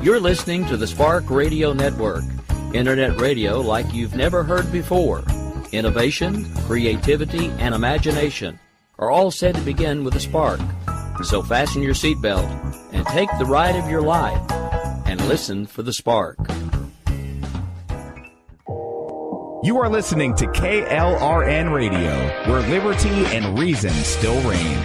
You're listening to the Spark Radio Network, Internet radio like you've never heard before. Innovation, creativity, and imagination are all said to begin with a spark. So fasten your seatbelt and take the ride of your life and listen for the spark. You are listening to KLRN Radio, where liberty and reason still reign.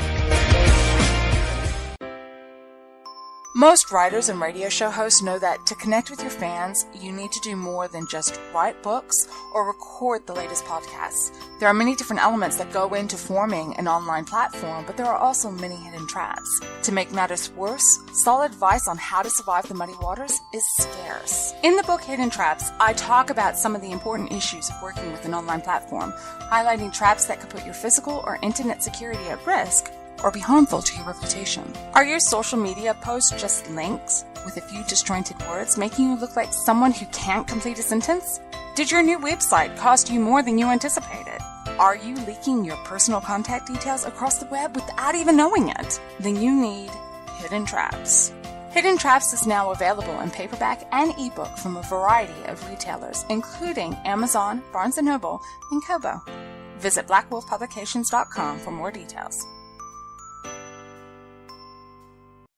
Most writers and radio show hosts know that to connect with your fans, you need to do more than just write books or record the latest podcasts. There are many different elements that go into forming an online platform, but there are also many hidden traps. To make matters worse, solid advice on how to survive the muddy waters is scarce. In the book Hidden Traps, I talk about some of the important issues of working with an online platform, highlighting traps that could put your physical or internet security at risk or be harmful to your reputation. Are your social media posts just links with a few disjointed words, making you look like someone who can't complete a sentence? Did your new website cost you more than you anticipated? Are you leaking your personal contact details across the web without even knowing it? Then you need Hidden Traps. Hidden Traps is now available in paperback and ebook from a variety of retailers, including Amazon, Barnes & Noble, and Kobo. Visit blackwolfpublications.com for more details.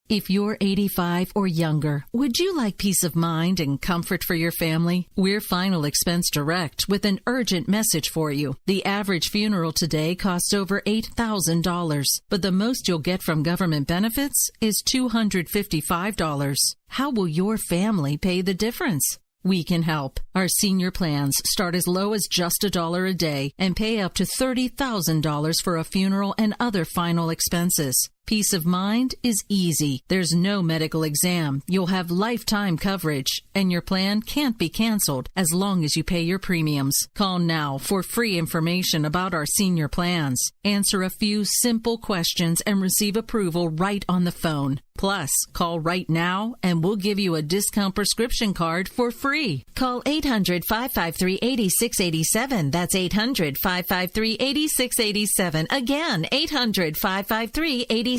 If you're 85 or younger, would you like peace of mind and comfort for your family? We're Final Expense Direct with an urgent message for you. The average funeral today costs over $8,000, but the most you'll get from government benefits is $255. How will your family pay the difference? We can help. Our senior plans start as low as just $1 a day and pay up to $30,000 for a funeral and other final expenses. Peace of mind is easy. There's no medical exam. You'll have lifetime coverage, and your plan can't be canceled as long as you pay your premiums. Call now for free information about our senior plans. Answer a few simple questions and receive approval right on the phone. Plus, call right now and we'll give you a discount prescription card for free. Call 800-553-8687. That's 800-553-8687. Again, 800-553-8687.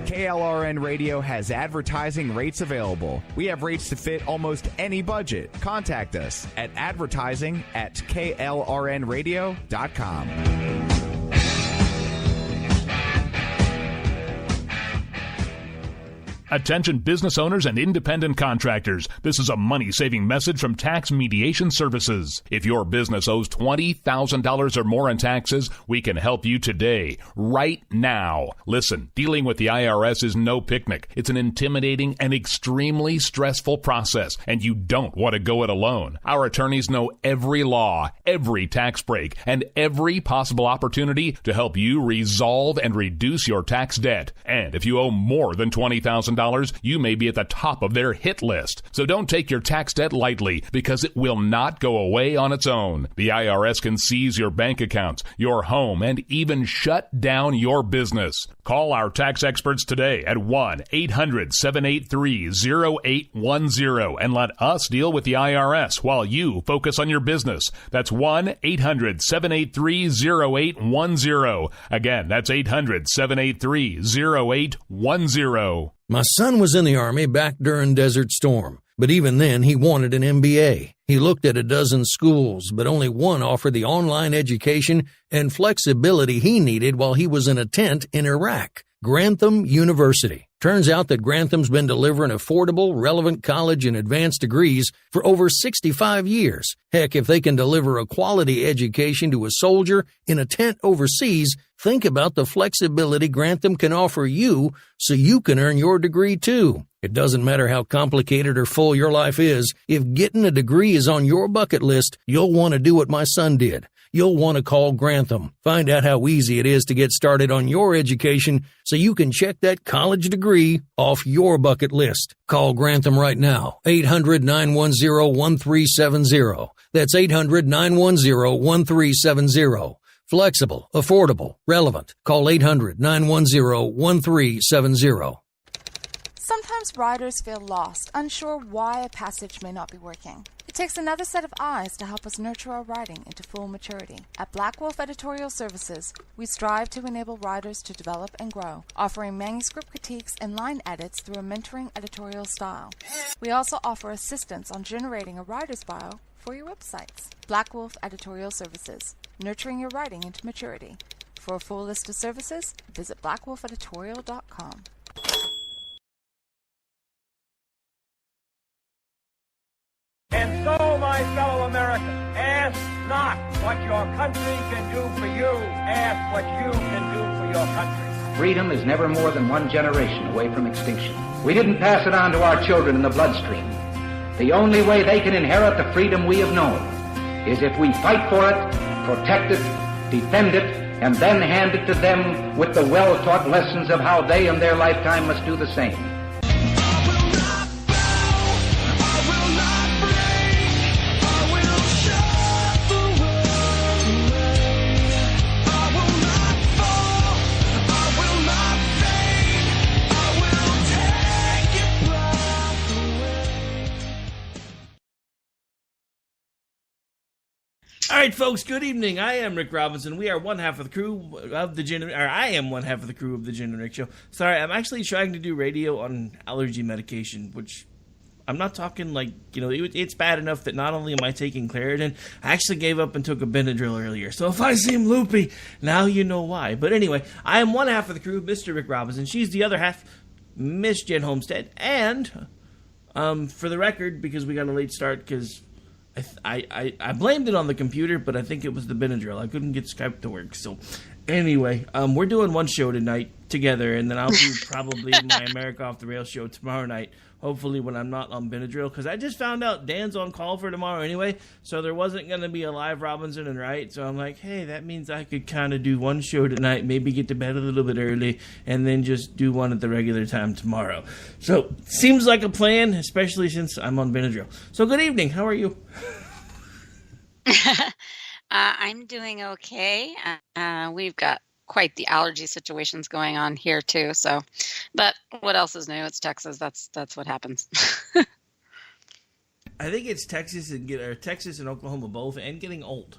KLRN Radio has advertising rates available. We have rates to fit almost any budget. Contact us at advertising@klrnradio.com. Attention business owners and independent contractors. This is a money-saving message from Tax Mediation Services. If your business owes $20,000 or more in taxes, we can help you today, right now. Listen, dealing with the IRS is no picnic. It's an intimidating and extremely stressful process, and you don't want to go it alone. Our attorneys know every law, every tax break, and every possible opportunity to help you resolve and reduce your tax debt. And if you owe more than $20,000, you may be at the top of their hit list. So don't take your tax debt lightly, because it will not go away on its own. The IRS can seize your bank accounts, your home, and even shut down your business. Call our tax experts today at 1-800-783-0810 and let us deal with the IRS while you focus on your business. That's 1-800-783-0810. Again, that's 800-783-0810. My son was in the Army back during Desert Storm, but even then he wanted an MBA. He looked at a dozen schools, but only one offered the online education and flexibility he needed while he was in a tent in Iraq. Grantham University. Turns out that Grantham's been delivering affordable, relevant college and advanced degrees for over 65 years. Heck, if they can deliver a quality education to a soldier in a tent overseas, think about the flexibility Grantham can offer you so you can earn your degree too. It doesn't matter how complicated or full your life is. If getting a degree is on your bucket list, you'll want to do what my son did. You'll want to call Grantham. Find out how easy it is to get started on your education so you can check that college degree off your bucket list. Call Grantham right now. 800-910-1370. That's 800-910-1370. Flexible, affordable, relevant. Call 800-910-1370. Sometimes Sometimes riders feel lost, unsure why a passage may not be working. It takes another set of eyes to help us nurture our writing into full maturity. At Black Wolf Editorial Services, we strive to enable writers to develop and grow, offering manuscript critiques and line edits through a mentoring editorial style. We also offer assistance on generating a writer's bio for your websites. Black Wolf Editorial Services, nurturing your writing into maturity. For a full list of services, visit blackwolfeditorial.com. And so, my fellow Americans, ask not what your country can do for you. Ask what you can do for your country. Freedom is never more than one generation away from extinction. We didn't pass it on to our children in the bloodstream. The only way they can inherit the freedom we have known is if we fight for it, protect it, defend it, and then hand it to them with the well-taught lessons of how they in their lifetime must do the same. All right, folks, good evening. I am Rick Robinson. We are one half of the crew of the Gin, or I am one half of the crew of the Gin and Rick Show. Sorry, I'm actually trying to do radio on allergy medication, which I'm not talking like, it's bad enough that not only am I taking Claritin, I actually gave up and took a Benadryl earlier. So if I seem loopy, now you know why. But anyway, I am one half of the crew, Mr. Rick Robinson. She's the other half, Miss Jen Homestead. And for the record, because we got a late start, because I blamed it on the computer, but I think it was the Benadryl. I couldn't get Skype to work. So anyway, we're doing one show tonight together, and then I'll do probably my America Off the Rails show tomorrow night, hopefully when I'm not on Benadryl, because I just found out Dan's on call for tomorrow anyway, so there wasn't going to be a live Robinson and Wright, so I'm like, hey, that means I could kind of do one show tonight, maybe get to bed a little bit early, and then just do one at the regular time tomorrow. So, seems like a plan, especially since I'm on Benadryl. So, good evening. How are you? I'm doing okay. We've got quite the allergy situations going on here too. So, but what else is new? It's Texas. That's what happens. I think it's Texas and Oklahoma both, and getting old,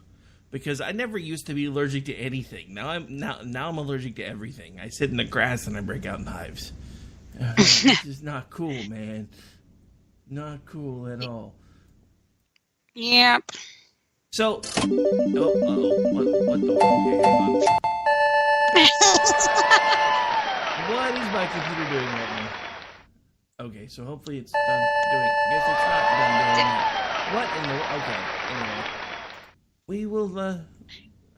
because I never used to be allergic to anything. Now I'm allergic to everything. I sit in the grass and I break out in hives. This is not cool, man. Not cool at all. Yep. So, what the? Okay, hang on. What is my computer doing right now? Okay, so hopefully it's done doing. I guess it's not done doing that. What in the? Okay, anyway, we will.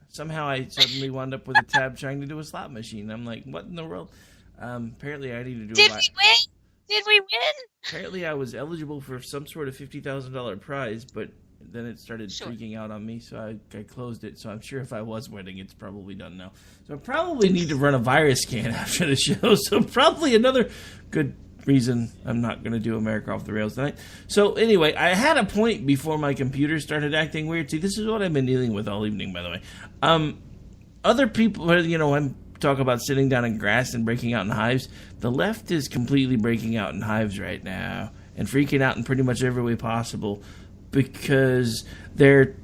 Somehow I suddenly wound up with a tab trying to do a slot machine. I'm like, what in the world? Apparently I need to do. Did we win? Did we win? Apparently I was eligible for some sort of $50,000 prize, but then it started freaking out on me, so I closed it. So I'm sure if I was winning, it's probably done now. So I probably need to run a virus scan after the show. So probably another good reason I'm not going to do America Off the Rails tonight. So anyway, I had a point before my computer started acting weird. See, this is what I've been dealing with all evening, by the way. Other people, I'm talking about sitting down in grass and breaking out in hives. The left is completely breaking out in hives right now and freaking out in pretty much every way possible, because their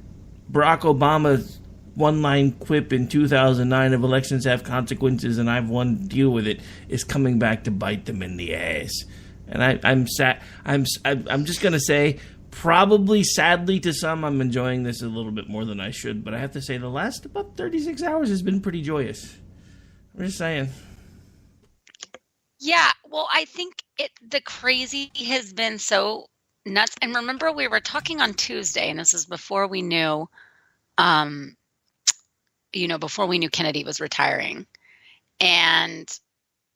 Barack Obama's one-line quip in 2009 of elections have consequences and I've won to deal with it is coming back to bite them in the ass. And I'm sad. I'm just gonna say, probably sadly to some, I'm enjoying this a little bit more than I should. But I have to say, the last about 36 hours has been pretty joyous. I'm just saying. Yeah, well, I think the crazy has been so nuts. And remember, we were talking on Tuesday, and this is before we knew, before we knew Kennedy was retiring. And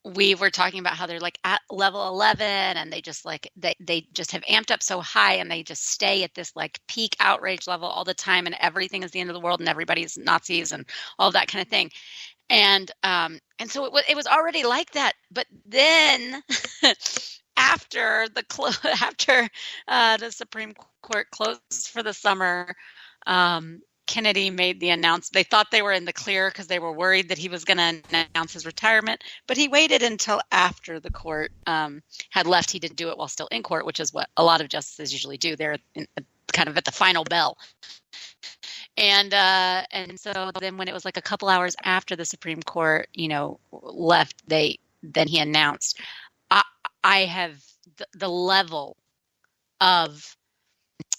we were talking about how they're like at level 11, and they just they just have amped up so high, and they just stay at this like peak outrage level all the time, and everything is the end of the world, and everybody's Nazis and all that kind of thing. And so it was already like that. But then after the Supreme Court closed for the summer, Kennedy made the announcement. They thought they were in the clear because they were worried that he was going to announce his retirement, but he waited until after the court had left. He didn't do it while still in court, which is what a lot of justices usually do. They're kind of at the final bell. And so then when it was like a couple hours after the Supreme Court, left, then he announced, I have the level of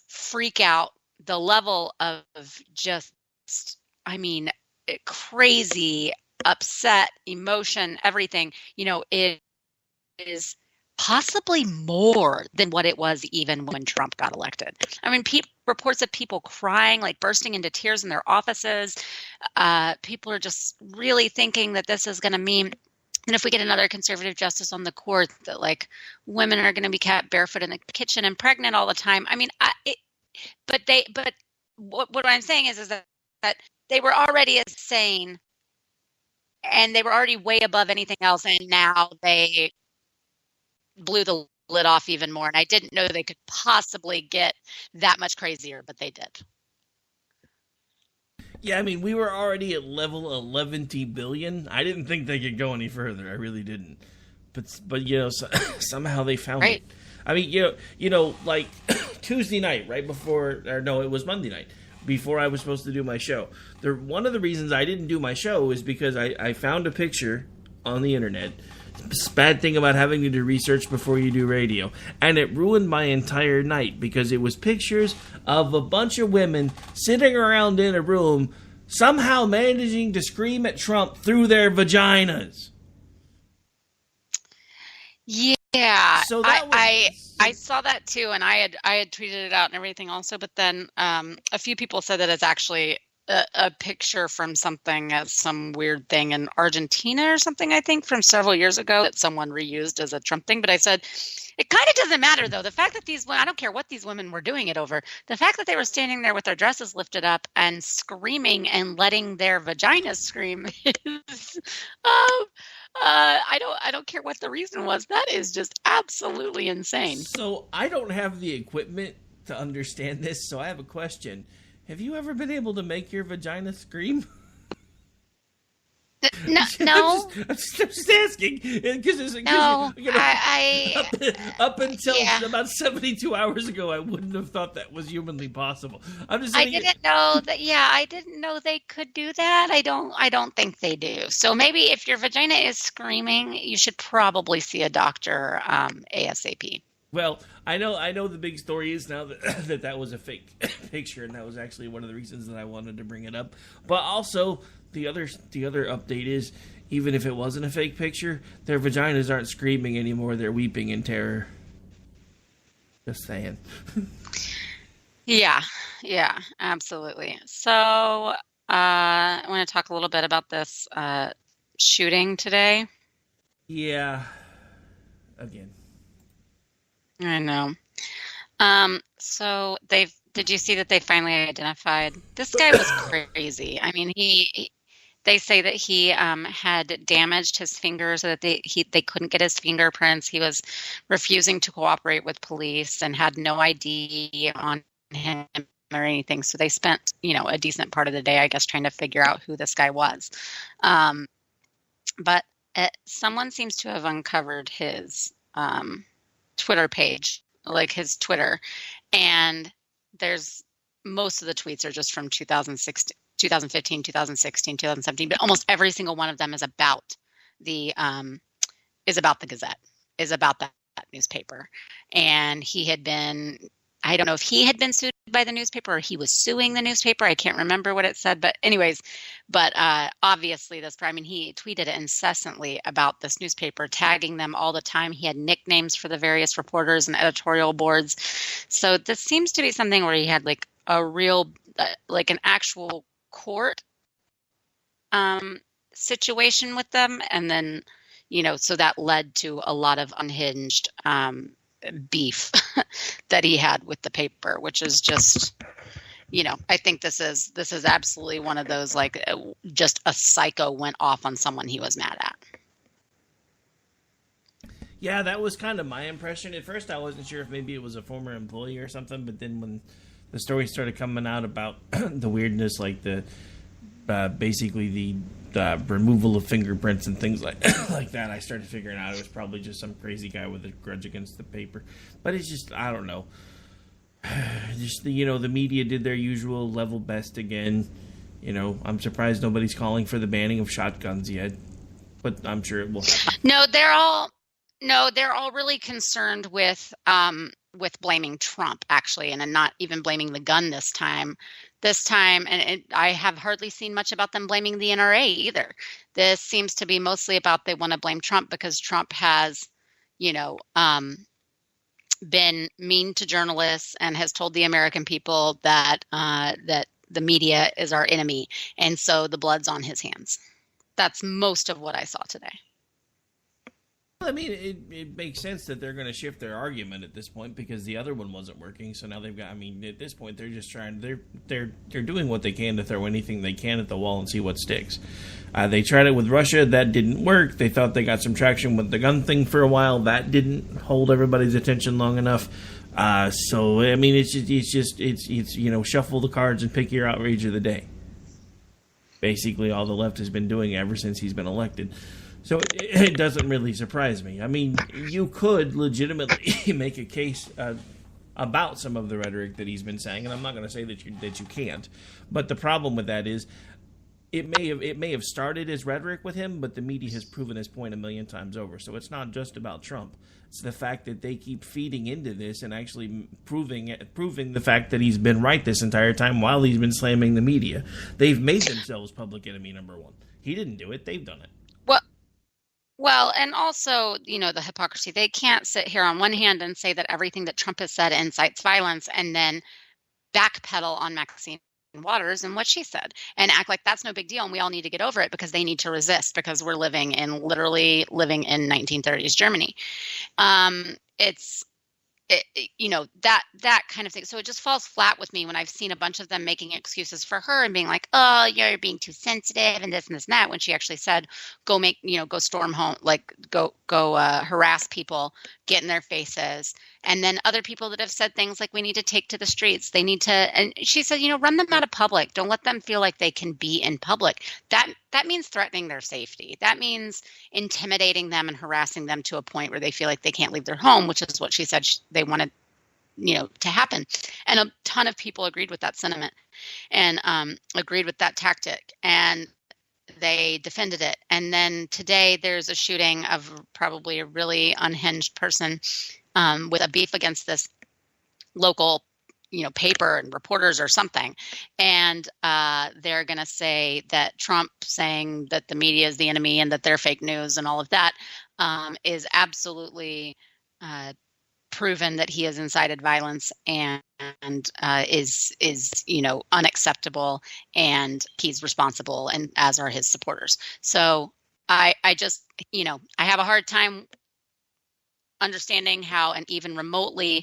freak out, the level of just, crazy, upset, emotion, everything, it is possibly more than what it was even when Trump got elected. Reports of people crying, like bursting into tears in their offices. People are just really thinking that this is going to mean, and if we get another conservative justice on the court, that like women are going to be kept barefoot in the kitchen and pregnant all the time. But what I'm saying is that they were already insane, and they were already way above anything else, and now they blew the lid off even more. And I didn't know they could possibly get that much crazier, but they did. Yeah, we were already at level 11 billion. I didn't think they could go any further. I really didn't. But somehow they found it. Like Tuesday night, right before, or no, it was Monday night, before I was supposed to do my show. One of the reasons I didn't do my show is because I found a picture on the internet. It's a bad thing about having to do research before you do radio. And it ruined my entire night because it was pictures of a bunch of women sitting around in a room somehow managing to scream at Trump through their vaginas. Yeah, so I saw that too, and I had tweeted it out and everything also. But then a few people said that it's actually a picture from some weird thing in Argentina or something, I think, from several years ago that someone reused as a Trump thing. But I said, it kind of doesn't matter, though. The fact that these women, I don't care what these women were doing it over, the fact that they were standing there with their dresses lifted up and screaming and letting their vaginas scream is, I don't care what the reason was. That is just absolutely insane. So I don't have the equipment to understand this, so I have a question. Have you ever been able to make your vagina scream? No. I'm just asking. Up until about 72 hours ago, I wouldn't have thought that was humanly possible. I'm just saying. I didn't know that. Yeah, I didn't know they could do that. I don't think they do. So maybe if your vagina is screaming, you should probably see a doctor ASAP. Well, I know the big story is now that was a fake picture, and that was actually one of the reasons that I wanted to bring it up. But also, the other update is, even if it wasn't a fake picture, their vaginas aren't screaming anymore; they're weeping in terror. Just saying. Yeah, absolutely. So, I want to talk a little bit about this shooting today. Yeah. Again. I know. So did you see that they finally identified this guy? Was crazy. They say that he had damaged his fingers, so that they couldn't get his fingerprints. He was refusing to cooperate with police and had no ID on him or anything. So they spent, a decent part of the day, I guess, trying to figure out who this guy was. But someone seems to have uncovered his Twitter page, like his Twitter, and there's most of the tweets are just from 2015, 2016, 2017, but almost every single one of them is about the Gazette, is about that newspaper. And he had been, I don't know if he had been sued by the newspaper or he was suing the newspaper. I can't remember what it said, but anyways, obviously he tweeted incessantly about this newspaper, tagging them all the time. He had nicknames for the various reporters and editorial boards. So this seems to be something where he had like a real, like an actual court situation with them. And then, so that led to a lot of unhinged beef that he had with the paper, which is just, I think this is absolutely one of those, like, just a psycho went off on someone he was mad at. Yeah, that was kind of my impression. At first, I wasn't sure if maybe it was a former employee or something, but then when the stories started coming out about the weirdness, like the basically the removal of fingerprints and things like that, I started figuring out it was probably just some crazy guy with a grudge against the paper. But it's just, I don't know. Just the media did their usual level best again. I'm surprised nobody's calling for the banning of shotguns yet, but I'm sure it will happen. No, they're all really concerned with blaming Trump, actually, and not even blaming the gun this time. And I have hardly seen much about them blaming the NRA either. This seems to be mostly about they want to blame Trump because Trump has, been mean to journalists and has told the American people that the media is our enemy, and so the blood's on his hands. That's most of what I saw today. I mean, it makes sense that they're going to shift their argument at this point because the other one wasn't working. So now they've got. I mean, at this point, they're just trying. They're doing what they can to throw anything they can at the wall and see what sticks. They tried it with Russia. That didn't work. They thought they got some traction with the gun thing for a while. That didn't hold everybody's attention long enough. So I mean, it's shuffle the cards and pick your outrage of the day. Basically, all the left has been doing ever since he's been elected. So it doesn't really surprise me. I mean, you could legitimately make a case about some of the rhetoric that he's been saying, and I'm not going to say that you can't. But the problem with that is it may have started as rhetoric with him, but the media has proven his point a million times over. So it's not just about Trump. It's the fact that they keep feeding into this and actually proving the fact that he's been right this entire time while he's been slamming the media. They've made themselves public enemy number one. He didn't do it. They've done it. Well, and also, the hypocrisy. They can't sit here on one hand and say that everything that Trump has said incites violence and then backpedal on Maxine Waters and what she said and act like that's no big deal and we all need to get over it because they need to resist because we're literally living in 1930s Germany. That kind of thing. So it just falls flat with me when I've seen a bunch of them making excuses for her and being like, oh, you're being too sensitive and this and that, when she actually said, go storm home, like go harass people, get in their faces. And then other people that have said things like, we need to take to the streets. They need to, and she said, run them out of public. Don't let them feel like they can be in public. That means threatening their safety. That means intimidating them and harassing them to a point where they feel like they can't leave their home, which is what she said they wanted, to happen. And a ton of people agreed with that sentiment and agreed with that tactic. And they defended it. And then today there's a shooting of probably a really unhinged person with a beef against this local, paper and reporters or something. And they're going to say that Trump saying that the media is the enemy and that they're fake news and all of that is absolutely proven that he has incited violence and is unacceptable, and he's responsible, and as are his supporters. So I just I have a hard time understanding how an even remotely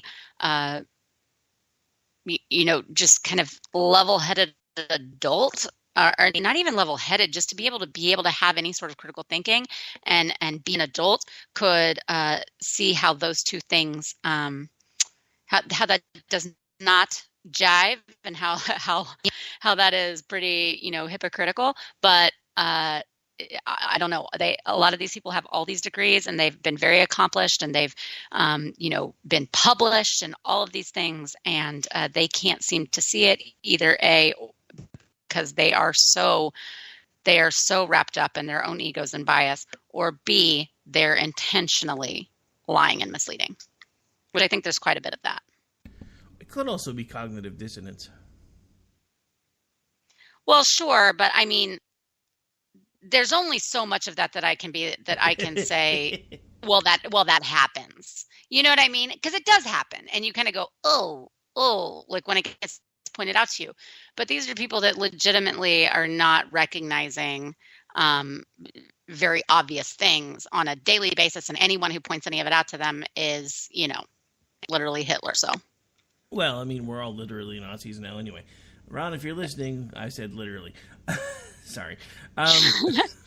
just kind of level-headed adult, or not even level-headed, just to be able to have any sort of critical thinking and be an adult could see how those two things, how that does not jive, and how that is pretty hypocritical. But I don't know. A lot of these people have all these degrees and they've been very accomplished and they've, been published and all of these things, and they can't seem to see it either. Because they are so wrapped up in their own egos and bias, or B, they're intentionally lying and misleading, which I think there's quite a bit of that. It could also be cognitive dissonance. Well, sure, but I mean, there's only so much of that I can say, well, that happens. You know what I mean? Because it does happen, and you kind of go, oh, like when it gets pointed out to you. But these are people that legitimately are not recognizing very obvious things on a daily basis, and anyone who points any of it out to them is, literally Hitler. So, well, I mean, we're all literally Nazis now anyway. Ron, if you're listening, I said literally. Sorry.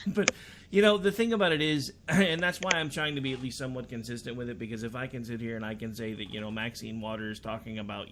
But, the thing about it is, and that's why I'm trying to be at least somewhat consistent with it, because if I can sit here and I can say that, Maxine Waters talking about,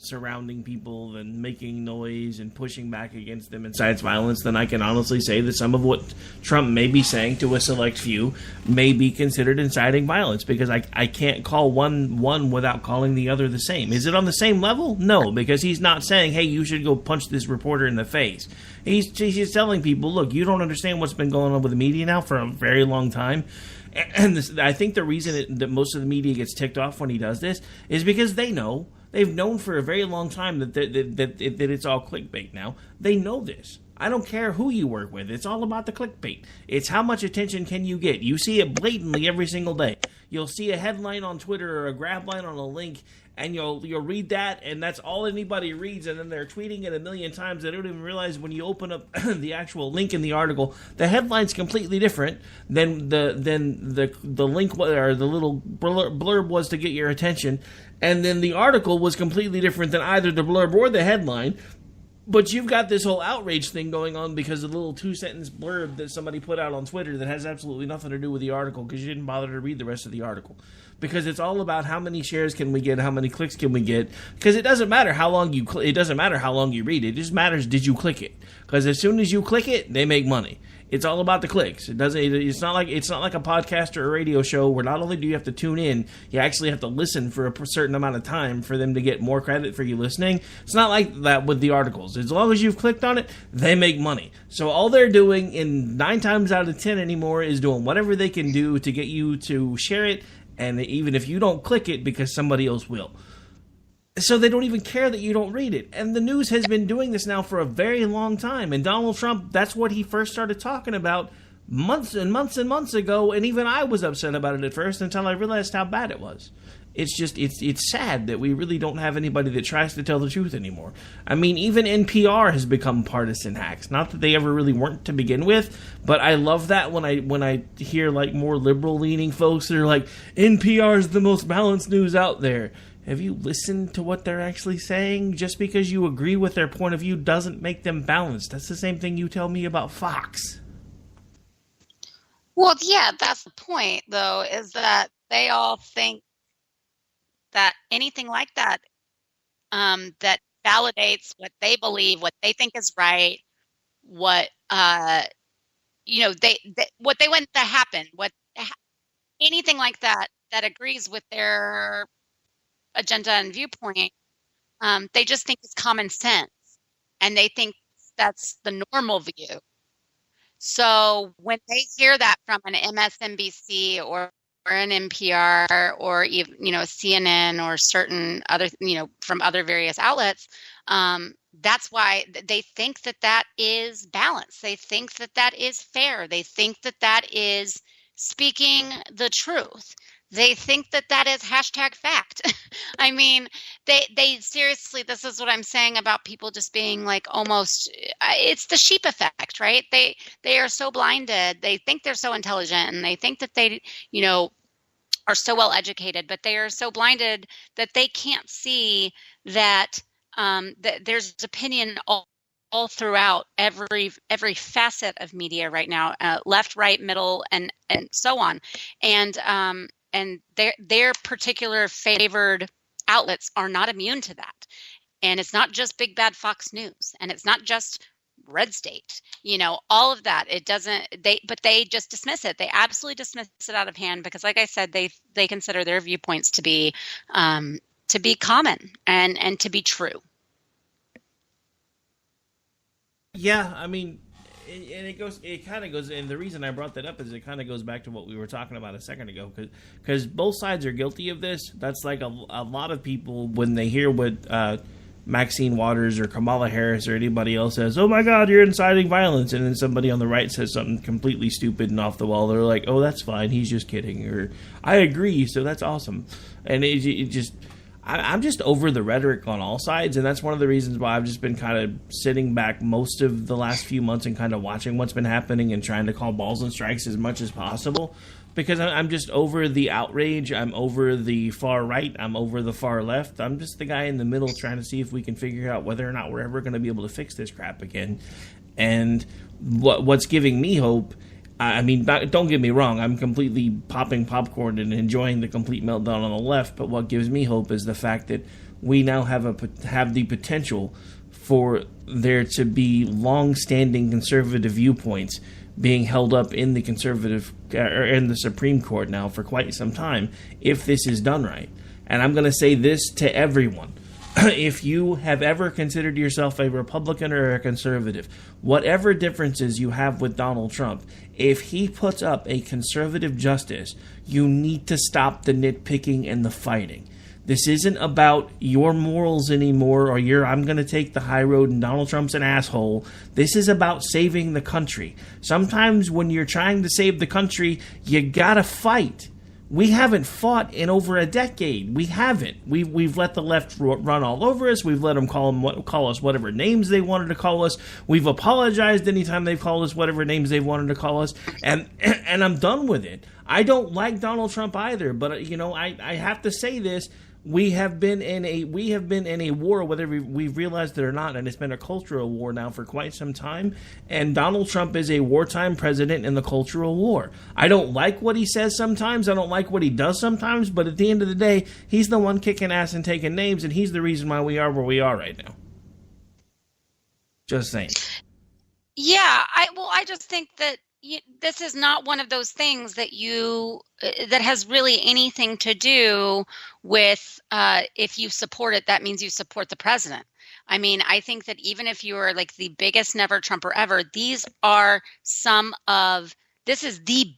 surrounding people and making noise and pushing back against them incites violence, then I can honestly say that some of what Trump may be saying to a select few may be considered inciting violence, because I can't call one without calling the other the same. Is it on the same level? No, because he's not saying, hey, you should go punch this reporter in the face. He's telling people, look, you don't understand what's been going on with the media now for a very long time. And I think the reason that most of the media gets ticked off when he does this is because they've known for a very long time that it's all clickbait now. They know this. I don't care who you work with. It's all about the clickbait. It's how much attention can you get. You see it blatantly every single day. You'll see a headline on Twitter or a grab line on a link, and you'll read that, and that's all anybody reads, and then they're tweeting it a million times. They don't even realize when you open up the actual link in the article, the headline's completely different than the link or the little blurb was to get your attention, and then the article was completely different than either the blurb or the headline. But you've got this whole outrage thing going on because of the little 2-sentence blurb that somebody put out on Twitter that has absolutely nothing to do with the article, because you didn't bother to read the rest of the article. Because it's all about how many shares can we get, how many clicks can we get. Because it doesn't matter how long you it doesn't matter how long you read it. It just matters, did you click it? Because as soon as you click it, they make money. It's all about the clicks. It's not like a podcast or a radio show where not only do you have to tune in, you actually have to listen for a certain amount of time for them to get more credit for you listening. It's not like that with the articles. As long as you've clicked on it, they make money. So all they're doing, in 9 times out of 10 anymore, is doing whatever they can do to get you to share it, and even if you don't click it, because somebody else will. So they don't even care that you don't read it. And the news has been doing this now for a very long time. And Donald Trump, that's what he first started talking about months and months and months ago. And even I was upset about it at first until I realized how bad it was. It's just, it's sad that we really don't have anybody that tries to tell the truth anymore. I mean, even NPR has become partisan hacks. Not that they ever really weren't to begin with, but I love that when I hear like more liberal-leaning folks that are like, NPR is the most balanced news out there. Have you listened to what they're actually saying? Just because you agree with their point of view doesn't make them balanced. That's the same thing you tell me about Fox. Well, yeah, that's the point, though, is that they all think that anything like that, that validates what they believe, what they think is right, what what they want to happen, anything like that agrees with their agenda and viewpoint, they just think it's common sense, and they think that's the normal view. So when they hear that from an MSNBC or an NPR or even CNN or certain other from other various outlets, that's why they think that is balance. They think that is fair. They think that is speaking the truth. They think that is #fact. I mean, they seriously, this is what I'm saying about people just being like almost, it's the sheep effect, right? They are so blinded. They think they're so intelligent, and they think that they, are so well educated, but they are so blinded that they can't see that, that there's opinion all throughout every facet of media right now, left, right, middle, and so on. And their particular favored outlets are not immune to that. And it's not just big bad Fox News, and it's not just Red State, all of that. But they just dismiss it. They absolutely dismiss it out of hand because, like I said, they consider their viewpoints to be common and to be true. Yeah, I mean, and it kind of goes, and the reason I brought that up is it kind of goes back to what we were talking about a second ago, because both sides are guilty of this. That's like a lot of people, when they hear what Maxine Waters or Kamala Harris or anybody else says, oh my God, you're inciting violence, and then somebody on the right says something completely stupid and off the wall, they're like, oh, that's fine, he's just kidding, or I agree, so that's awesome. And it just, I'm just over the rhetoric on all sides, and that's one of the reasons why I've just been kind of sitting back most of the last few months and kind of watching what's been happening and trying to call balls and strikes as much as possible, because I'm just over the outrage. I'm over the far right. I'm over the far left. I'm just the guy in the middle trying to see if we can figure out whether or not we're ever going to be able to fix this crap again. And what's giving me hope, I mean, don't get me wrong, I'm completely popping popcorn and enjoying the complete meltdown on the left, but what gives me hope is the fact that we now have the potential for there to be long-standing conservative viewpoints being held up in the conservative or in the Supreme Court now for quite some time if this is done right. And I'm going to say this to everyone. If you have ever considered yourself a Republican or a conservative, whatever differences you have with Donald Trump, if he puts up a conservative justice, you need to stop the nitpicking and the fighting. This isn't about your morals anymore or I'm going to take the high road and Donald Trump's an asshole. This is about saving the country. Sometimes when you're trying to save the country, you got to fight. We haven't fought in over a decade. We haven't. We've let the left run all over us. We've let them call us whatever names they wanted to call us. We've apologized anytime they've called us whatever names they've wanted to call us. And I'm done with it. I don't like Donald Trump either, but I have to say this. We have been in a war, whether we've realized it or not, and it's been a cultural war now for quite some time. And Donald Trump is a wartime president in the cultural war. I don't like what he says sometimes. I don't like what he does sometimes. But at the end of the day, he's the one kicking ass and taking names, and he's the reason why we are where we are right now. Just saying. Yeah, I just think that this is not one of those things that that has really anything to do with if you support it, that means you support the president. I mean, I think that even if you are like the biggest never Trumper ever, this is the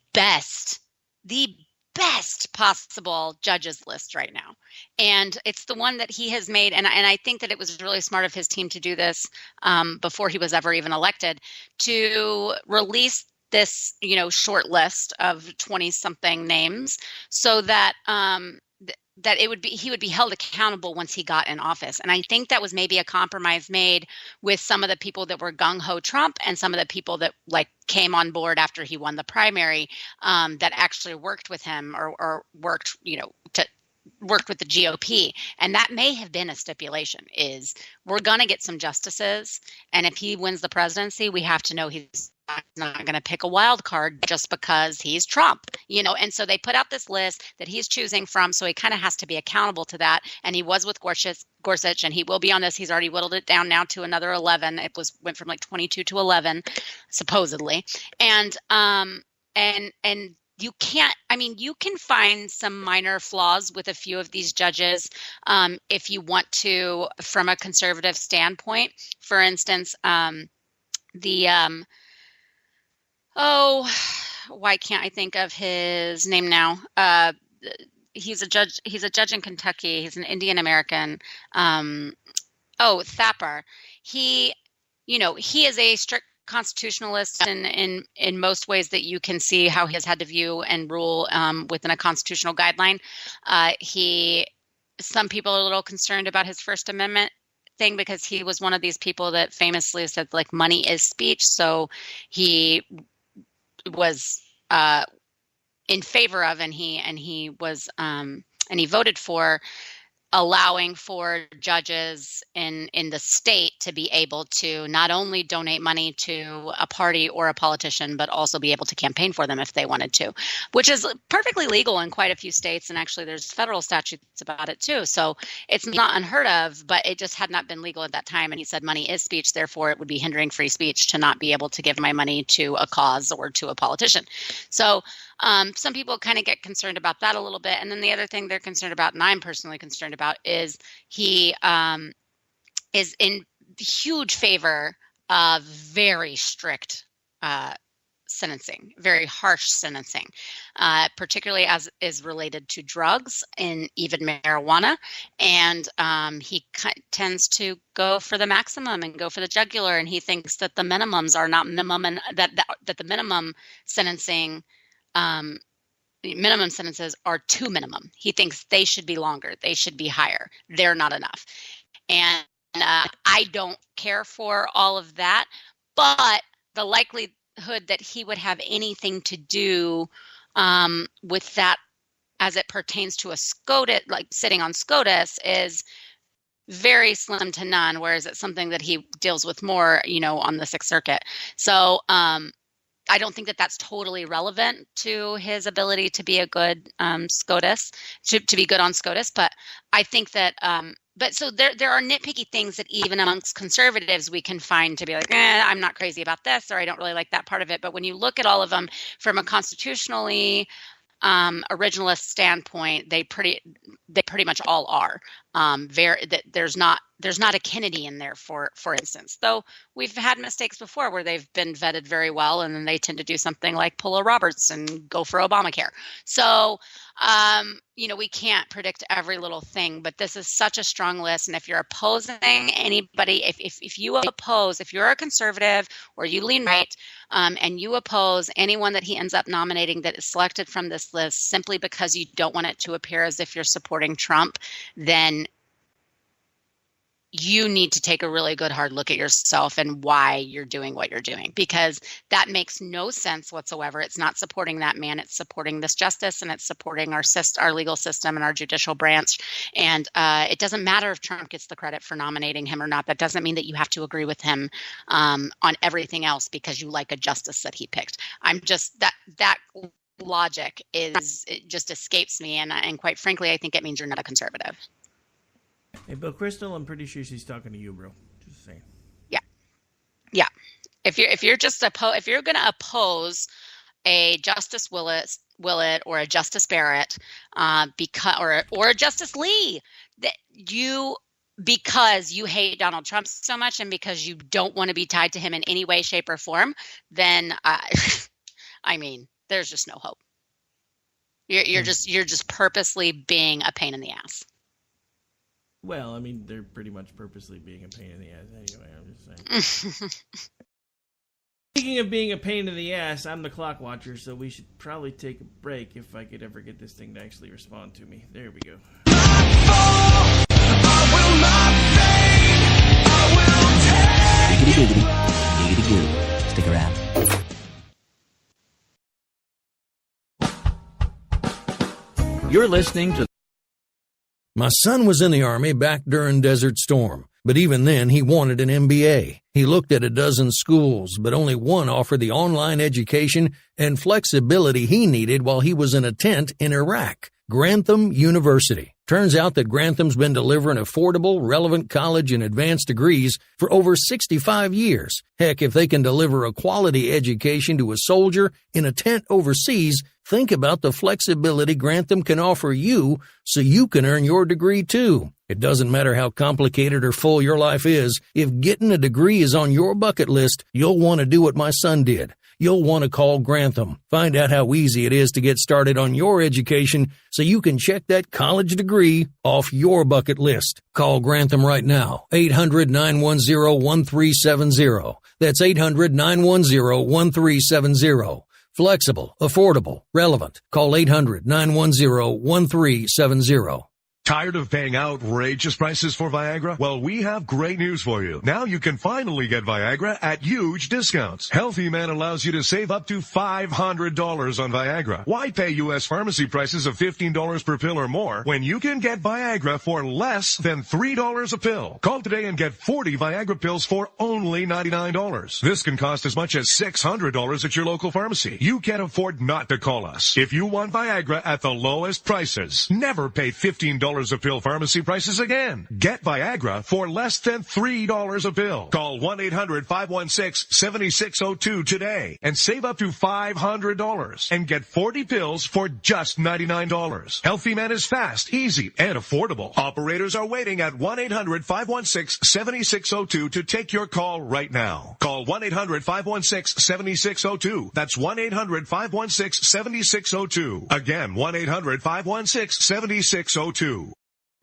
best possible judges list right now. And it's the one that he has made. And I think that it was really smart of his team to do this before he was ever even elected, to release this, short list of 20-something names so that that he would be held accountable once he got in office. And I think that was maybe a compromise made with some of the people that were gung-ho Trump and some of the people that came on board after he won the primary that actually worked with him or worked, worked with the GOP. And that may have been a stipulation, is we're going to get some justices. And if he wins the presidency, we have to know he's not going to pick a wild card just because he's Trump, and so they put out this list that he's choosing from. So he kind of has to be accountable to that. And he was with Gorsuch, and he will be on this. He's already whittled it down now to another 11. It went from 22 to 11, supposedly. And you can't, you can find some minor flaws with a few of these judges if you want to, from a conservative standpoint. For instance, why can't I think of his name now? He's a judge. He's a judge in Kentucky. He's an Indian American. Thapar. He is a strict constitutionalist in most ways that you can see how he has had to view and rule within a constitutional guideline. Some people are a little concerned about his First Amendment thing because he was one of these people that famously said money is speech. So he was in favor of, and he voted for allowing for judges in the state to be able to not only donate money to a party or a politician, but also be able to campaign for them if they wanted to, which is perfectly legal in quite a few states. And actually there's federal statutes about it too. So it's not unheard of, but it just had not been legal at that time. And he said money is speech, therefore it would be hindering free speech to not be able to give my money to a cause or to a politician. So some people kind of get concerned about that a little bit. And then the other thing they're concerned about, and I'm personally concerned about, is he is in huge favor of very strict sentencing, very harsh sentencing, particularly as is related to drugs and even marijuana. And he tends to go for the maximum and go for the jugular. And he thinks that the minimums are not minimum, and that the minimum sentencing minimum sentences are too minimum. He thinks they should be longer. They should be higher. They're not enough. And I don't care for all of that, but the likelihood that he would have anything to do with that as it pertains to a SCOTUS, sitting on SCOTUS, is very slim to none, whereas it's something that he deals with more, on the Sixth Circuit. So I don't think that that's totally relevant to his ability to be a good SCOTUS, to be good on SCOTUS. But I think that But so there are nitpicky things that even amongst conservatives we can find to be like, I'm not crazy about this, or I don't really like that part of it. But when you look at all of them from a constitutionally originalist standpoint, they pretty much all are. There's not a Kennedy in there, for instance. Though we've had mistakes before where they've been vetted very well, and then they tend to do something like pull a Roberts and go for Obamacare. So we can't predict every little thing, but this is such a strong list. And if you're opposing anybody, if you're a conservative or you lean right, and you oppose anyone that he ends up nominating that is selected from this list simply because you don't want it to appear as if you're supporting Trump, then you need to take a really good hard look at yourself and why you're doing what you're doing, because that makes no sense whatsoever. It's not supporting that man. It's supporting this justice, and it's supporting our legal system and our judicial branch. And it doesn't matter if Trump gets the credit for nominating him or not. That doesn't mean that you have to agree with him on everything else because you like a justice that he picked. That logic it just escapes me. And quite frankly, I think it means you're not a conservative. Hey, Bill Crystal, I'm pretty sure she's talking to you, bro. Just saying. Yeah. If you're going to oppose a Justice Willett or a Justice Barrett, or a Justice Lee, because you hate Donald Trump so much and because you don't want to be tied to him in any way, shape, or form, then I mean, there's just no hope. You're just purposely being a pain in the ass. Well, I mean, they're pretty much purposely being a pain in the ass anyway, I'm just saying. Speaking of being a pain in the ass, I'm the clock watcher, so we should probably take a break if I could ever get this thing to actually respond to me. There we go. Giggity giggity, giggity goo. Stick around. You're listening to... My son was in the Army back during Desert Storm, but even then he wanted an MBA. He looked at a dozen schools, but only one offered the online education and flexibility he needed while he was in a tent in Iraq. Grantham University. Turns out that Grantham's been delivering affordable, relevant college and advanced degrees for over 65 years. Heck, if they can deliver a quality education to a soldier in a tent overseas, think about the flexibility Grantham can offer you so you can earn your degree too. It doesn't matter how complicated or full your life is. If getting a degree is on your bucket list, you'll want to do what my son did. You'll want to call Grantham. Find out how easy it is to get started on your education so you can check that college degree off your bucket list. Call Grantham right now. 800-910-1370. That's 800-910-1370. Flexible, affordable, relevant. Call 800-910-1370. Tired of paying outrageous prices for Viagra? Well, we have great news for you. Now you can finally get Viagra at huge discounts. Healthy Man allows you to save up to $500 on Viagra. Why pay U.S. pharmacy prices of $15 per pill or more when you can get Viagra for less than $3 a pill? Call today and get 40 Viagra pills for only $99. This can cost as much as $600 at your local pharmacy. You can't afford not to call us. If you want Viagra at the lowest prices, never pay $15 a pill pharmacy prices again. Get Viagra for less than $3 a pill. Call 1-800-516-7602 today and save up to $500 and get 40 pills for just $99. Healthy Man is fast, easy, and affordable. Operators are waiting at 1-800-516-7602 to take your call right now. Call 1-800-516-7602. That's 1-800-516-7602. Again, 1-800-516-7602.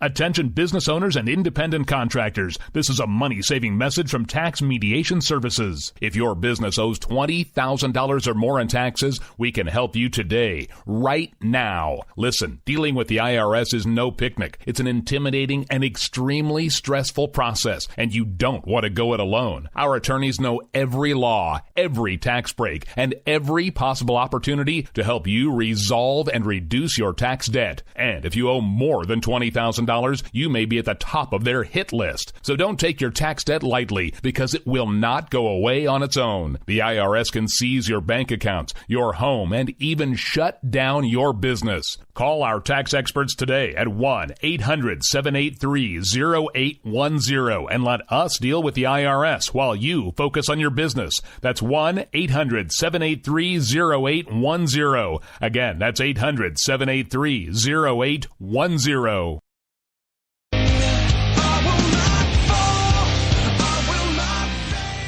Attention business owners and independent contractors. This is a money-saving message from Tax Mediation Services. If your business owes $20,000 or more in taxes, we can help you today, right now. Listen, dealing with the IRS is no picnic. It's an intimidating and extremely stressful process, and you don't want to go it alone. Our attorneys know every law, every tax break, and every possible opportunity to help you resolve and reduce your tax debt. And if you owe more than $20,000, $20,000, you may be at the top of their hit list. So don't take your tax debt lightly, because it will not go away on its own. The IRS can seize your bank accounts, your home, and even shut down your business. Call our tax experts today at 1-800-783-0810 and let us deal with the IRS while you focus on your business. That's 1-800-783-0810. Again, that's 800-783-0810.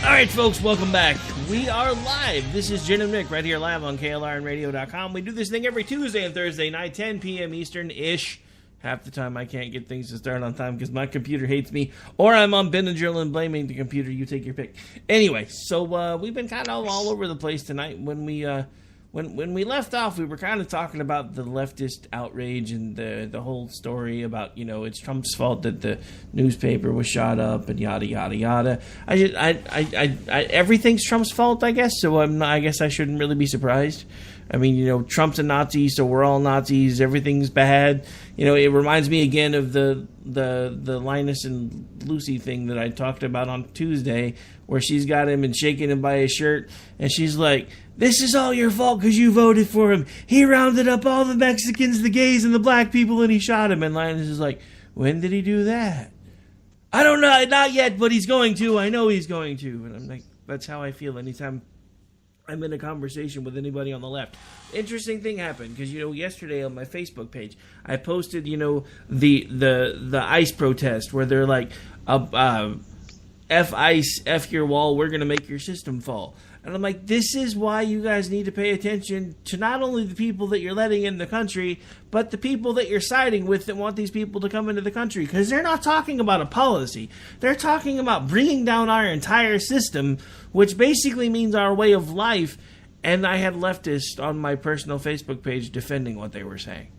All right, folks, welcome back. We are live. This is Jen and Rick right here live on KLRNradio.com. We do this thing every Tuesday and Thursday night, 10 p.m. Eastern-ish. Half the time I can't get things to start on time because my computer hates me, or I'm on Benadryl and blaming the computer. You take your pick. Anyway, so we've been kind of all over the place tonight. When we left off, we were kind of talking about the leftist outrage and the whole story about, you know, it's Trump's fault that the newspaper was shot up and yada yada yada. Everything's Trump's fault, I guess. So I guess I shouldn't really be surprised. I mean, you know, Trump's a Nazi, so we're all Nazis. Everything's bad. You know, it reminds me again of the Linus and Lucy thing that I talked about on Tuesday, where she's got him and shaking him by his shirt, and she's like, "This is all your fault because you voted for him. He rounded up all the Mexicans, the gays, and the black people, and he shot him." And Linus is like, "When did he do that?" "I don't know, not yet, but he's going to. I know he's going to." And I'm like, that's how I feel anytime I'm in a conversation with anybody on the left. Interesting thing happened because, you know, yesterday on my Facebook page, I posted, you know, the ICE protest where they're like, F ICE, F your wall, we're going to make your system fall. And I'm like, this is why you guys need to pay attention to not only the people that you're letting in the country, but the people that you're siding with that want these people to come into the country. Because they're not talking about a policy. They're talking about bringing down our entire system, which basically means our way of life. And I had leftists on my personal Facebook page defending what they were saying.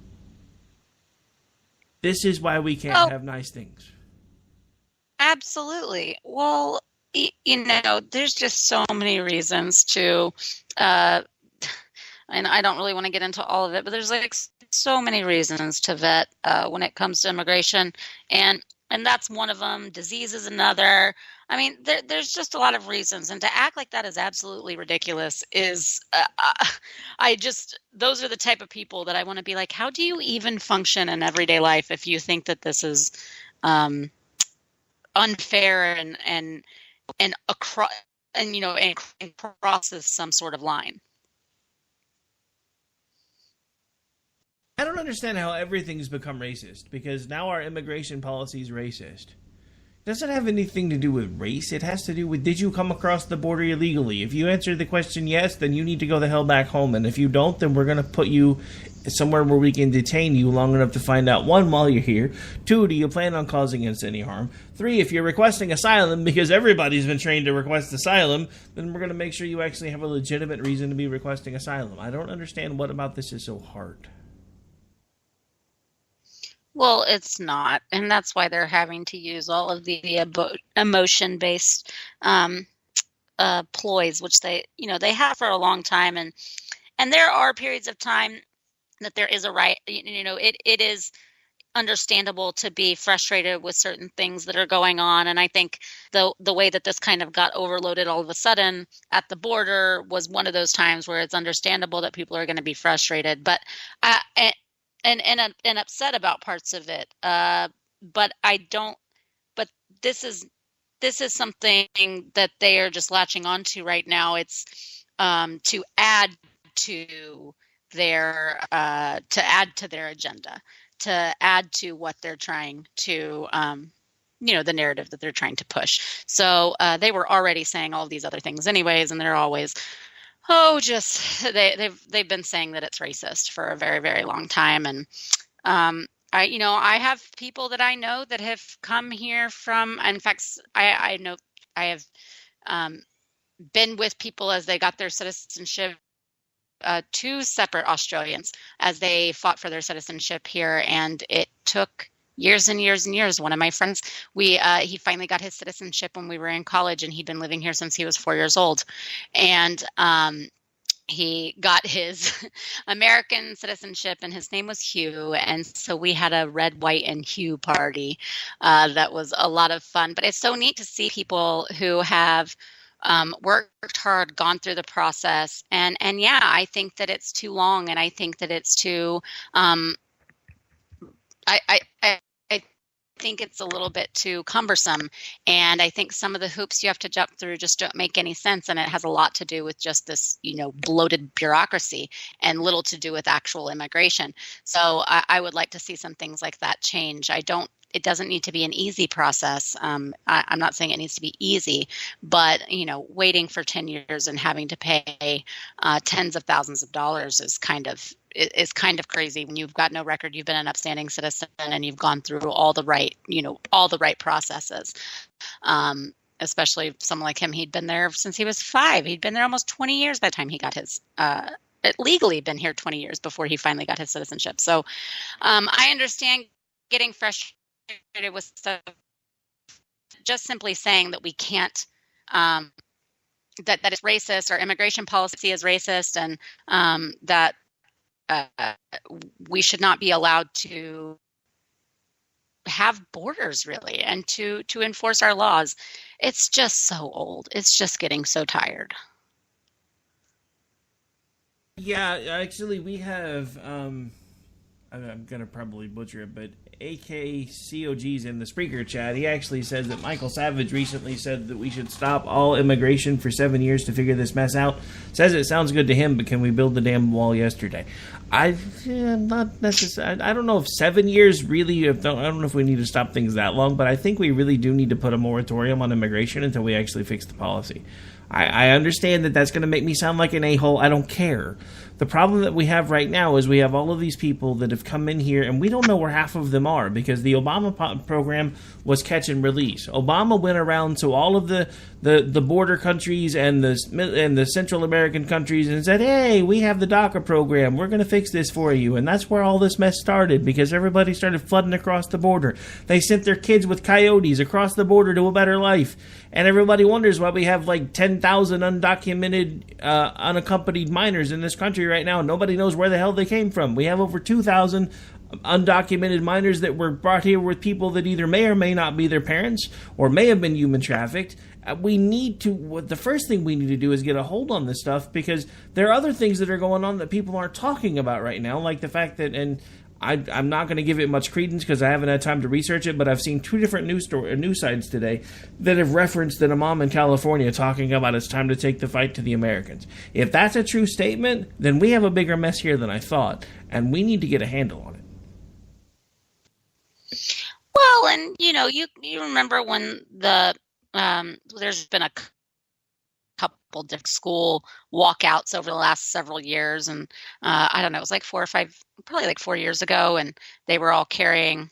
This is why we can't have nice things. Absolutely. Well, you know, there's just so many reasons to, and I don't really want to get into all of it, but there's like so many reasons to vet when it comes to immigration, and that's one of them. Disease is another. I mean, there's just a lot of reasons, and to act like that is absolutely ridiculous. Those are the type of people that I want to be like, how do you even function in everyday life if you think that this is unfair and across, and, you know, and crosses some sort of line? I don't understand how everything's become racist, because now our immigration policy is racist. It doesn't have anything to do with race. It has to do with, did you come across the border illegally? If you answer the question yes, then you need to go the hell back home. And if you don't, then we're going to put you somewhere where we can detain you long enough to find out, 1, while you're here, 2, do you plan on causing us any harm, 3, if you're requesting asylum, because everybody's been trained to request asylum, then we're going to make sure you actually have a legitimate reason to be requesting asylum. I don't understand what about this is so hard. Well, it's not, and that's why they're having to use all of the emotion-based ploys, which they have for a long time, and there are periods of time that there is a right. You know, it is understandable to be frustrated with certain things that are going on, and I think the way that this kind of got overloaded all of a sudden at the border was one of those times where it's understandable that people are going to be frustrated, but and upset about parts of it. But I don't. But this is something that they are just latching onto right now. It's to add to their agenda, to add to what they're trying to, the narrative that they're trying to push. So they were already saying all these other things anyways, and they're always, they've been saying that it's racist for a very, very long time. And I have people that I know that have come here from, in fact, I know I have been with people as they got their citizenship, 2 separate Australians as they fought for their citizenship here, and it took years and years and years. One of my friends, he finally got his citizenship when we were in college, and he'd been living here since he was 4 years old. And he got his American citizenship, and his name was Hugh. And so we had a red, white, and Hugh party that was a lot of fun. But it's so neat to see people who have worked hard, gone through the process. And yeah, I think that it's too long, and I think that it's too I think it's a little bit too cumbersome, and I think some of the hoops you have to jump through just don't make any sense, and it has a lot to do with just this, bloated bureaucracy and little to do with actual immigration. So I would like to see some things like that change. It doesn't need to be an easy process. I'm not saying it needs to be easy, but waiting for 10 years and having to pay tens of thousands of dollars is kind of crazy when you've got no record, you've been an upstanding citizen, and you've gone through all the right processes. Especially someone like him, he'd been there since he was 5. He'd been there almost 20 years by the time he got his legally been here 20 years before he finally got his citizenship. So I understand getting frustrated with stuff. Just simply saying that we can't that it's racist, or immigration policy is racist, and that we should not be allowed to have borders, really, and to enforce our laws. It's just so old. It's just getting so tired. Yeah, actually, we have, I'm going to probably butcher it, but AKCOG's in the Spreaker chat. He actually says that Michael Savage recently said that we should stop all immigration for 7 years to figure this mess out. Says it sounds good to him, but can we build the damn wall yesterday? Not necessarily. I don't know if 7 years really, I don't know if we need to stop things that long, but I think we really do need to put a moratorium on immigration until we actually fix the policy. I understand that that's going to make me sound like an a-hole. I don't care. The problem that we have right now is we have all of these people that have come in here, and we don't know where half of them are, because the Obama program was catch and release. Obama went around to all of the border countries and the Central American countries and said, hey, we have the DACA program. We're going to fix this for you. And that's where all this mess started, because everybody started flooding across the border. They sent their kids with coyotes across the border to a better life. And everybody wonders why we have like 10,000 undocumented, unaccompanied minors in this country right now. Nobody knows where the hell they came from. We have over 2,000 undocumented minors that were brought here with people that either may or may not be their parents or may have been human trafficked. The first thing we need to do is get a hold on this stuff, because there are other things that are going on that people aren't talking about right now, like the fact that, and I'm not going to give it much credence because I haven't had time to research it, but I've seen 2 different news sites today that have referenced that a mom in California talking about it's time to take the fight to the Americans. If that's a true statement, then we have a bigger mess here than I thought, and we need to get a handle on it. Well, and you remember when there's been a couple different school walkouts over the last several years, and I don't know, it was like 4 or 5, probably like 4 years ago, and they were all carrying,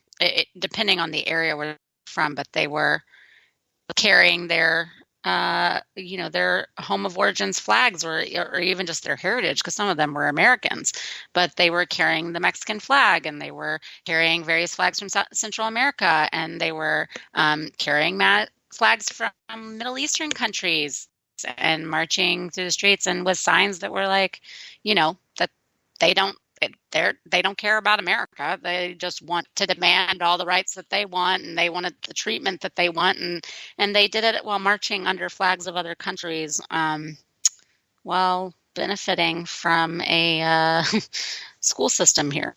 depending on the area where they're from, but they were carrying their their home of origins flags, or even just their heritage, because some of them were Americans, but they were carrying the Mexican flag, and they were carrying various flags from Central America, and they were carrying flags from Middle Eastern countries, and marching through the streets, and with signs that were like, that they don't care about America. They just want to demand all the rights that they want, and they wanted the treatment that they want, and they did it while marching under flags of other countries, while benefiting from a school system here.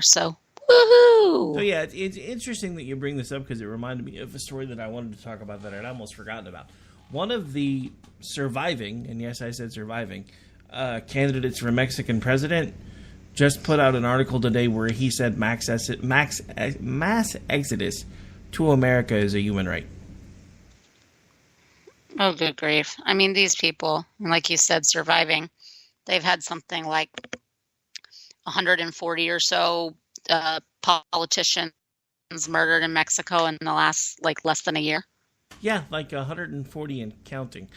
So, woohoo! So yeah, it's interesting that you bring this up, because it reminded me of a story that I wanted to talk about that I'd almost forgotten about. One of the surviving, and yes, I said surviving, candidates for Mexican president just put out an article today where he said mass exodus to America is a human right. Oh, good grief. I mean, these people, like you said, surviving, they've had something like 140 or so politicians murdered in Mexico in the last, less than a year. Yeah, like 140 and counting,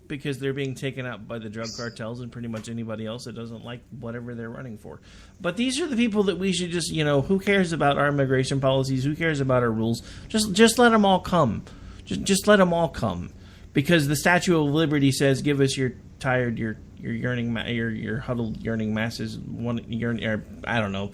because they're being taken out by the drug cartels and pretty much anybody else that doesn't like whatever they're running for. But these are the people that we should just, who cares about our immigration policies? Who cares about our rules? Just let them all come. Just let them all come, because the Statue of Liberty says, "Give us your tired, your your huddled yearning masses I don't know.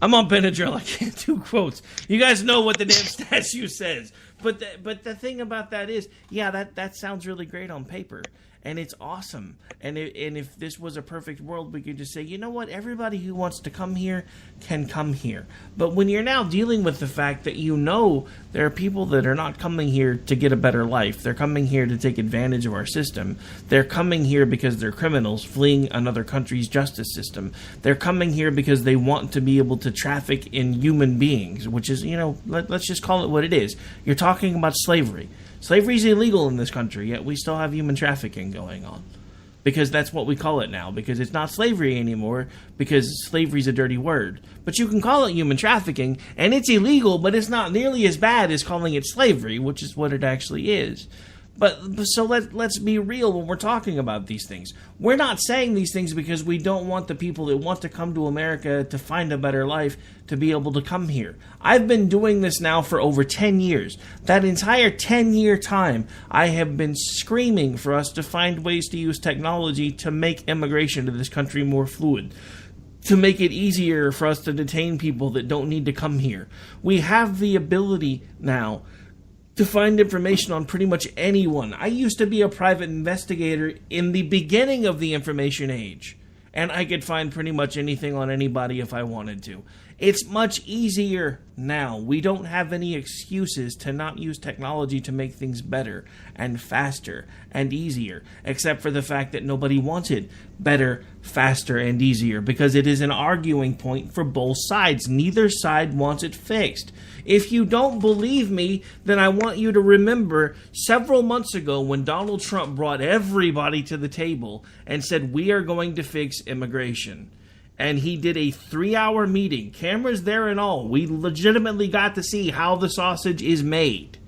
I'm on Benadryl. I can't do quotes. You guys know what the damn statue says. But the thing about that is, yeah, that sounds really great on paper. And it's awesome. And if this was a perfect world, we could just say, you know what? Everybody who wants to come here can come here. But when you're now dealing with the fact that there are people that are not coming here to get a better life. They're coming here to take advantage of our system. They're coming here because they're criminals fleeing another country's justice system. They're coming here because they want to be able to traffic in human beings, which is, let's just call it what it is. You're talking about slavery. Slavery is illegal in this country, yet we still have human trafficking going on. Because that's what we call it now. Because it's not slavery anymore, because slavery is a dirty word. But you can call it human trafficking, and it's illegal, but it's not nearly as bad as calling it slavery, which is what it actually is. But so let's be real when we're talking about these things. We're not saying these things because we don't want the people that want to come to America to find a better life to be able to come here. I've been doing this now for over 10 years. That entire 10-year time, I have been screaming for us to find ways to use technology to make immigration to this country more fluid, to make it easier for us to detain people that don't need to come here. We have the ability now to find information on pretty much anyone. I used to be a private investigator in the beginning of the information age, and I could find pretty much anything on anybody if I wanted to. It's much easier now. We don't have any excuses to not use technology to make things better and faster and easier, except for the fact that nobody wants it better, faster, and easier, because it is an arguing point for both sides. Neither side wants it fixed. If you don't believe me, then I want you to remember several months ago when Donald Trump brought everybody to the table and said, we are going to fix immigration. And he did a 3-hour meeting, cameras there and all. We legitimately got to see how the sausage is made.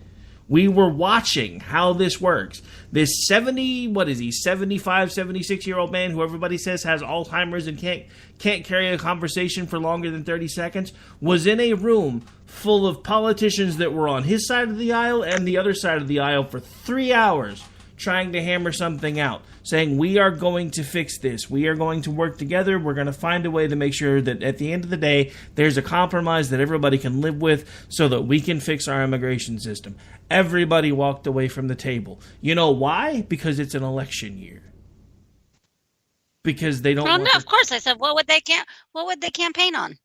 We were watching how this works. This 75, 76-year-old man who everybody says has Alzheimer's and can't carry a conversation for longer than 30 seconds was in a room full of politicians that were on his side of the aisle and the other side of the aisle for 3 hours trying to hammer something out, saying, we are going to fix this. We are going to work together. We're going to find a way to make sure that at the end of the day, there's a compromise that everybody can live with so that we can fix our immigration system. Everybody walked away from the table. You know why? Because it's an election year. Because they don't no, of course. I said, what would they campaign on?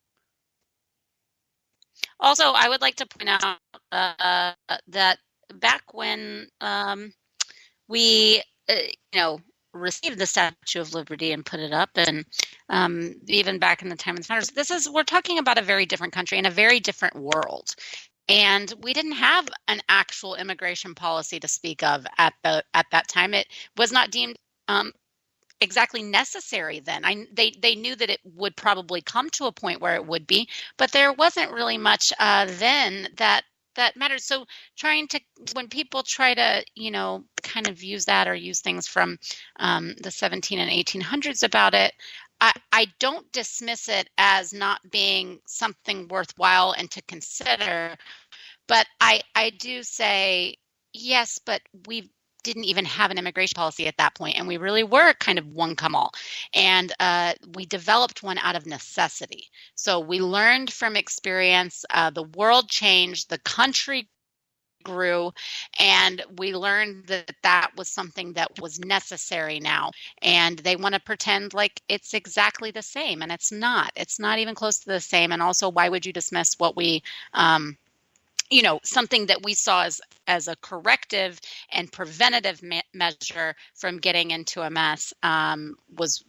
Also, I would like to point out that back when we, received the Statue of Liberty and put it up, and even back in the time of the founders, we're talking about a very different country and a very different world. And we didn't have an actual immigration policy to speak of at that time. It was not deemed exactly necessary then. They knew that it would probably come to a point where it would be, but there wasn't really much then that matters. So when people try to, kind of use that or use things from the 17 and 1800s about it, I don't dismiss it as not being something worthwhile and to consider, but I do say, yes, but we didn't even have an immigration policy at that point, and we really were kind of one come all, and we developed one out of necessity. So we learned from experience. The world changed, the country grew, and we learned that was something that was necessary now. And they want to pretend like it's exactly the same, and it's not. It's not even close to the same. And also, why would you dismiss what we something that we saw as a corrective and preventative measure from getting into a mess was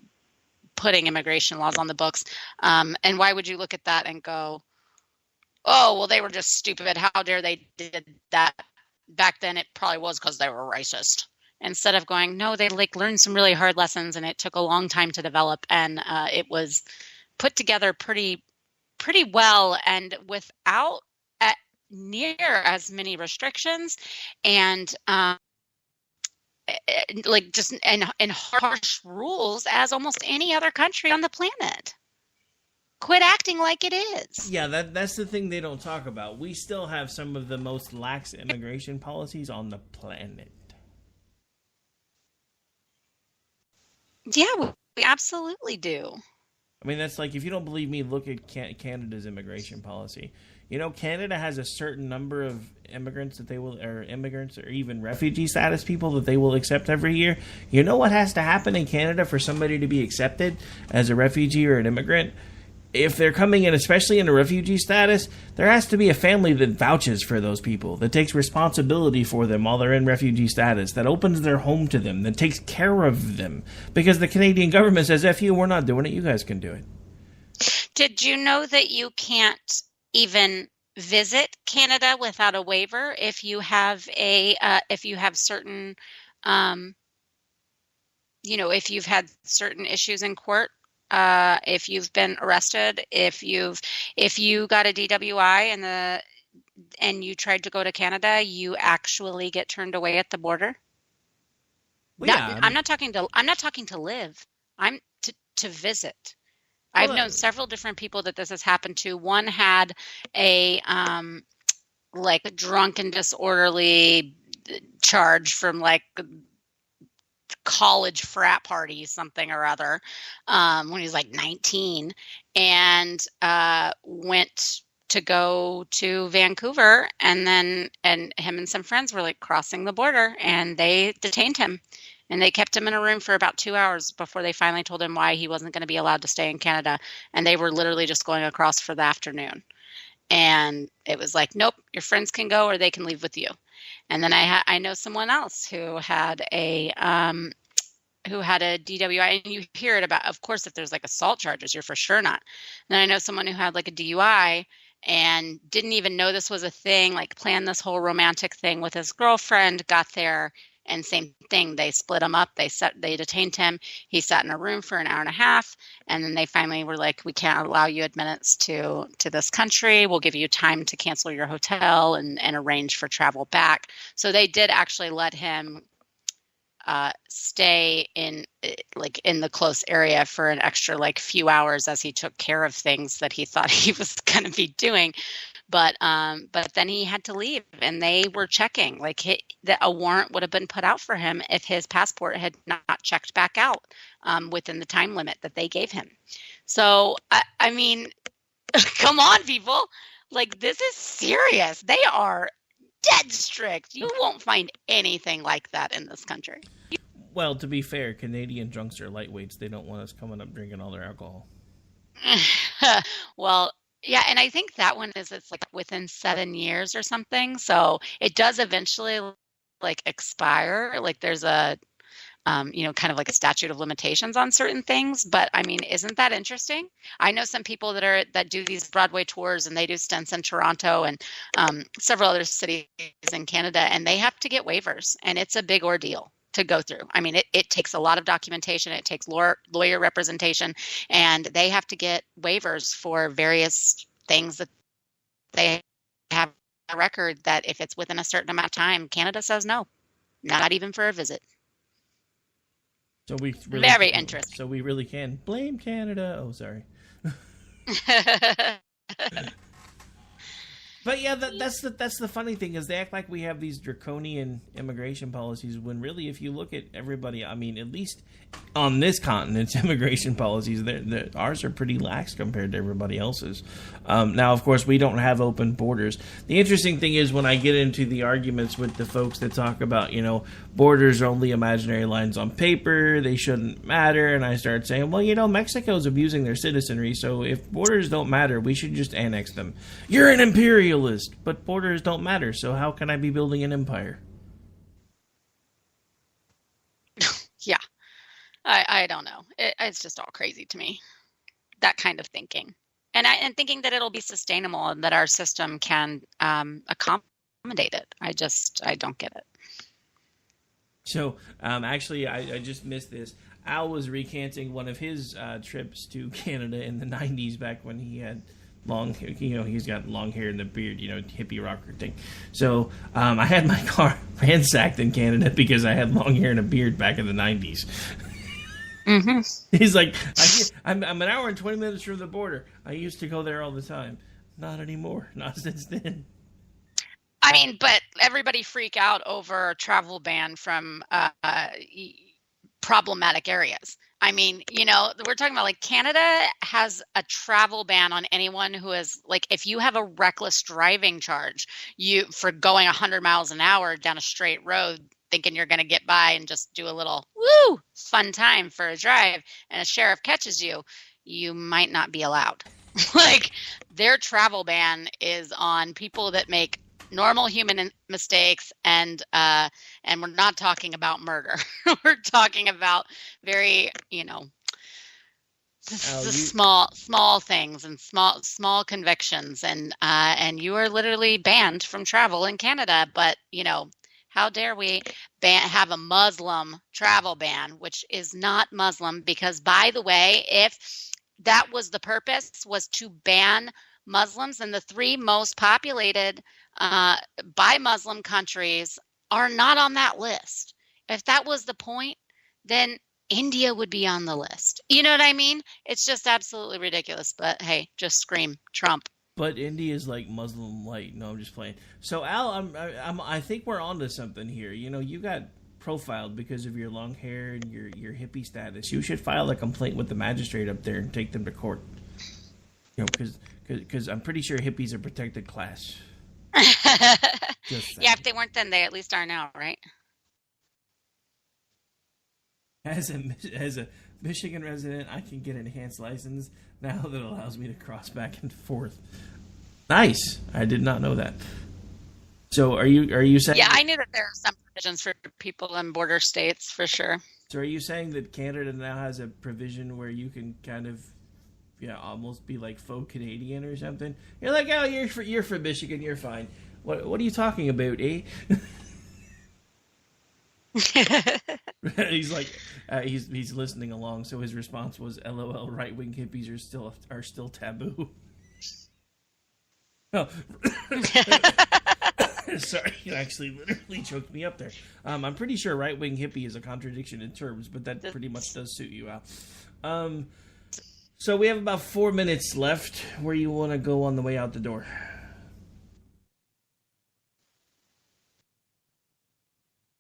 putting immigration laws on the books. And why would you look at that and go, oh, well, they were just stupid. How dare they did that? Back then, it probably was because they were racist. Instead of going, no, they learned some really hard lessons, and it took a long time to develop, and it was put together pretty well, and without near as many restrictions and and harsh rules as almost any other country on the planet. Quit acting like it is. Yeah, that's the thing they don't talk about. We still have some of the most lax immigration policies on the planet. Yeah, we absolutely do. I mean, that's like, if you don't believe me, look at Canada's immigration policy. Canada has a certain number of immigrants that they will, or immigrants, or even refugee status people that they will accept every year. You know what has to happen in Canada for somebody to be accepted as a refugee or an immigrant? If they're coming in, especially in a refugee status, there has to be a family that vouches for those people, that takes responsibility for them while they're in refugee status, that opens their home to them, that takes care of them. Because the Canadian government says, F you, we're not doing it, you guys can do it. Did you know that you can't even visit Canada without a waiver if you have certain, if you've had certain issues in court? If you've been arrested, if you got a DWI and you tried to go to Canada, you actually get turned away at the border. Well, yeah, I'm not talking to live. I'm to visit. I've known several different people that this has happened to. One had a like drunk and disorderly charge from like college frat party, something or other, when he was like 19, and went to go to Vancouver, and him and some friends were like crossing the border, and they detained him, and they kept him in a room for about 2 hours before they finally told him why he wasn't going to be allowed to stay in Canada, and they were literally just going across for the afternoon. And it was like, nope, your friends can go or they can leave with you. And then I know someone else who had a DWI, and you hear it about, of course, if there's like assault charges, you're for sure not. And then I know someone who had like a DUI and didn't even know this was a thing, like planned this whole romantic thing with his girlfriend, got there, and same thing. They split him up. They detained him. He sat in a room for an hour and a half. And then they finally were like, we can't allow you admittance to this country. We'll give you time to cancel your hotel and arrange for travel back. So they did actually let him stay in the close area for an extra like few hours as he took care of things that he thought he was going to be doing. But then he had to leave, and they were checking that a warrant would have been put out for him if his passport had not checked back out within the time limit that they gave him. So, I mean, come on, people. Like, this is serious. They are dead strict. You won't find anything like that in this country. Well, to be fair, Canadian drunks are lightweights. They don't want us coming up drinking all their alcohol. Well, yeah, and I think that one it's like within 7 years or something. So it does eventually like expire. Like there's a, kind of like a statute of limitations on certain things. But I mean, isn't that interesting? I know some people that do these Broadway tours, and they do stints in Toronto and several other cities in Canada, and they have to get waivers, and it's a big ordeal to go through. I mean, it takes a lot of documentation. It takes lawyer representation, and they have to get waivers for various things that they have a record that if it's within a certain amount of time, Canada says no, not even for a visit. So we really, very interesting. So we really can blame Canada. Oh, sorry. But yeah, that's the funny thing is they act like we have these draconian immigration policies when really, if you look at everybody, I mean, at least on this continent's immigration policies, ours are pretty lax compared to everybody else's. Now, of course, we don't have open borders. The interesting thing is when I get into the arguments with the folks that talk about, borders are only imaginary lines on paper, they shouldn't matter, and I start saying, well, Mexico's abusing their citizenry, so if borders don't matter, we should just annex them. You're an imperialist, but borders don't matter, so how can I be building an empire? Yeah. I don't know. It's just all crazy to me, that kind of thinking. And thinking that it'll be sustainable and that our system can accommodate it. I don't get it. So, actually, I just missed this. Al was recanting one of his trips to Canada in the 90s back when he had long hair. He's got long hair and the beard, hippie rocker thing. So, I had my car ransacked in Canada because I had long hair and a beard back in the 90s. Mm-hmm. He's like, I'm an hour and 20 minutes from the border. I used to go there all the time. Not anymore. Not since then. I mean, but everybody freak out over a travel ban from problematic areas. I mean, we're talking about like Canada has a travel ban on anyone who is like, if you have a reckless driving charge, for going 100 miles an hour down a straight road, thinking you're going to get by and just do a little fun time for a drive, and a sheriff catches you, you might not be allowed. Like, their travel ban is on people that make normal human mistakes, and we're not talking about murder. We're talking about very, small things and small convictions, and you are literally banned from travel in Canada. But how dare we have a Muslim travel ban, which is not Muslim, because, by the way, if that was the purpose, was to ban Muslims, and the 3 most populated by Muslim countries are not on that list. If that was the point, then India would be on the list. You know what I mean? It's just absolutely ridiculous. But hey, just scream Trump. But India is like Muslim light. No, I'm just playing. So Al, I think we're onto something here. You got profiled because of your long hair and your hippie status. You should file a complaint with the magistrate up there and take them to court. Because I'm pretty sure hippies are protected class. Yeah, if they weren't then, they at least are now, right? As a Michigan resident, I can get an enhanced license now that allows me to cross back and forth. Nice. I did not know that. So are you saying? Yeah, I knew that there are some provisions for people in border states for sure. So are you saying that Canada now has a provision where you can kind of, almost be like faux Canadian or something? You're like, oh, you're from Michigan, you're fine. What are you talking about, eh? He's like, he's listening along. So his response was, "LOL, right-wing hippies are still taboo." Oh. Sorry, you actually literally choked me up there. I'm pretty sure right-wing hippie is a contradiction in terms, but that pretty much does suit you, Al. So we have about 4 minutes left. Where you want to go on the way out the door?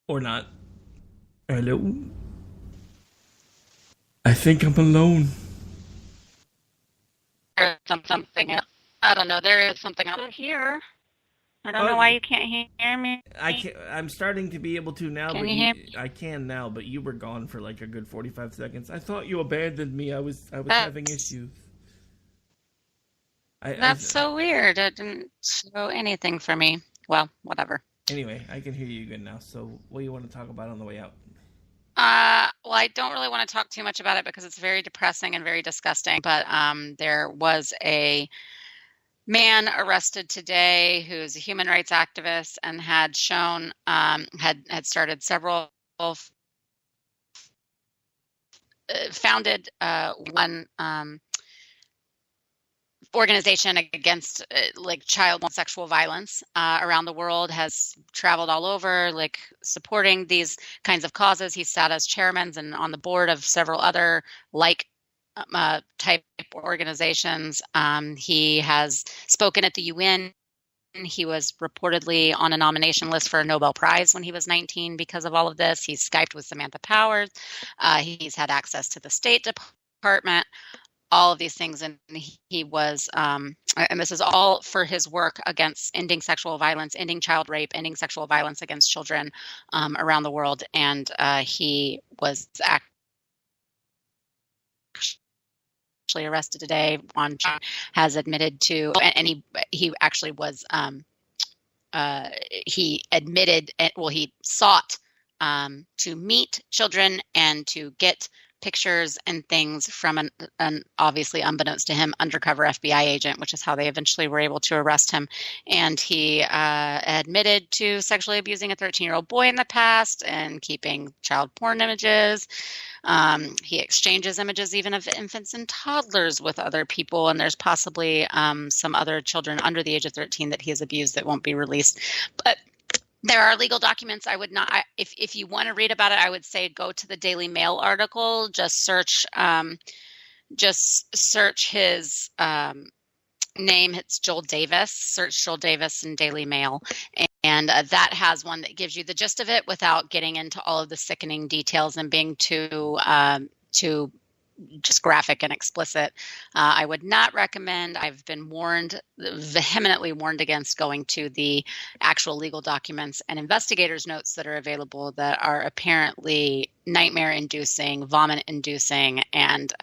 Or not? Hello? I think I'm alone. There's something else. I don't know. There is something out here. I don't know why you can't hear me. I'm starting to be able to now. Can you hear me? I can now, but you were gone for like a good 45 seconds. I thought you abandoned me. I was having issues. That's so weird. It didn't show anything for me. Well, whatever. Anyway, I can hear you good now. So what do you want to talk about on the way out? Well, I don't really want to talk too much about it because it's very depressing and very disgusting. But there was a man arrested today who's a human rights activist and had shown had started several founded one organization against like child sexual violence around the world, has traveled all over like supporting these kinds of causes. He sat as chairman and on the board of several other like type organizations. He has spoken at the UN. He was reportedly on a nomination list for a Nobel Prize when he was 19 because of all of this. He's Skyped with Samantha Powers. He's had access to the State Department, all of these things. And he was, and this is all for his work against ending sexual violence, ending child rape, ending sexual violence against children around the world. And he was actually arrested today. Has admitted to, and he actually was he admitted, well, he sought to meet children and to get pictures and things from an obviously unbeknownst to him undercover FBI agent, which is how they eventually were able to arrest him. And he admitted to sexually abusing a 13-year-old boy in the past and keeping child porn images. He exchanges images even of infants and toddlers with other people, and there's possibly some other children under the age of 13 that he has abused that won't be released. But there are legal documents. I would not, if you want to read about it, I would say go to the Daily Mail article. Just search his name. It's Joel Davis. Search Joel Davis in Daily Mail. And that has one that gives you the gist of it without getting into all of the sickening details and being too too just graphic and explicit. I would not recommend. I've been vehemently warned against going to the actual legal documents and investigators' notes that are available that are apparently nightmare-inducing, vomit-inducing, and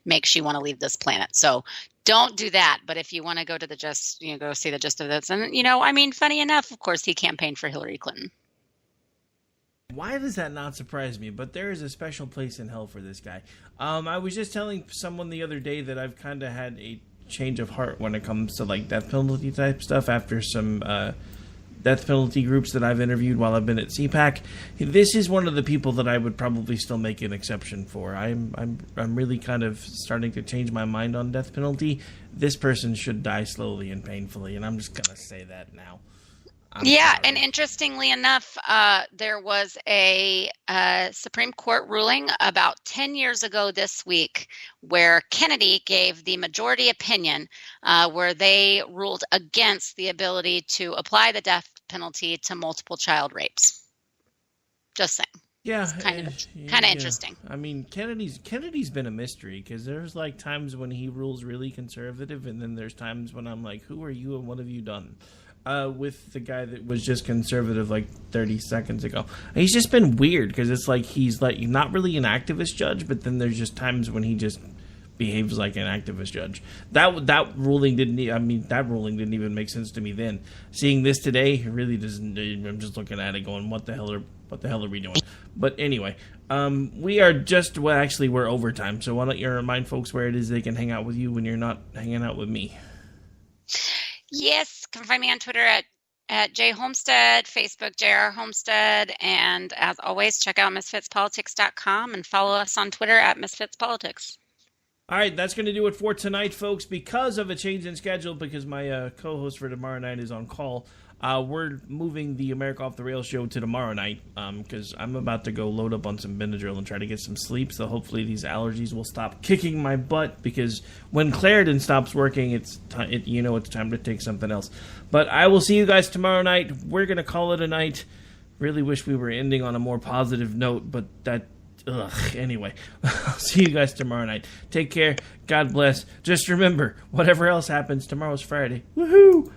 makes you want to leave this planet. So don't do that. But if you want to go to go see the gist of this, and funny enough, of course, he campaigned for Hillary Clinton. Why does that not surprise me? But there is a special place in hell for this guy. I was just telling someone the other day that I've kind of had a change of heart when it comes to like death penalty type stuff after some death penalty groups that I've interviewed while I've been at CPAC. This is one of the people that I would probably still make an exception for. I'm really kind of starting to change my mind on death penalty. This person should die slowly and painfully, and I'm just gonna say that now. And interestingly enough, there was a Supreme Court ruling about 10 years ago this week where Kennedy gave the majority opinion where they ruled against the ability to apply the death penalty to multiple child rapes. Just saying. Yeah, it's kind of interesting. I mean, Kennedy's been a mystery because there's like times when he rules really conservative, and then there's times when I'm like, who are you and what have you done? With the guy that was just conservative like 30 seconds ago. He's just been weird because it's like he's like not really an activist judge, but then there's just times when he just behaves like an activist judge. That ruling didn't even make sense to me then. Seeing this today, it really doesn't. I'm just looking at it going, what the hell are we doing? But anyway, we are just we're overtime. So why don't you remind folks where it is they can hang out with you when you're not hanging out with me? Yes, you can find me on Twitter at J Homestead, Facebook JR Homestead, and as always, check out misfitspolitics.com and follow us on Twitter at misfitspolitics. All right, that's going to do it for tonight, folks. Because of a change in schedule, because my co-host for tomorrow night is on call, we're moving the America Off the Rails show to tomorrow night because I'm about to go load up on some Benadryl and try to get some sleep, so hopefully these allergies will stop kicking my butt, because when Claritin stops working, it's time to take something else. But I will see you guys tomorrow night. We're going to call it a night. Really wish we were ending on a more positive note, but anyway, I'll see you guys tomorrow night. Take care. God bless. Just remember, whatever else happens, tomorrow's Friday. Woohoo!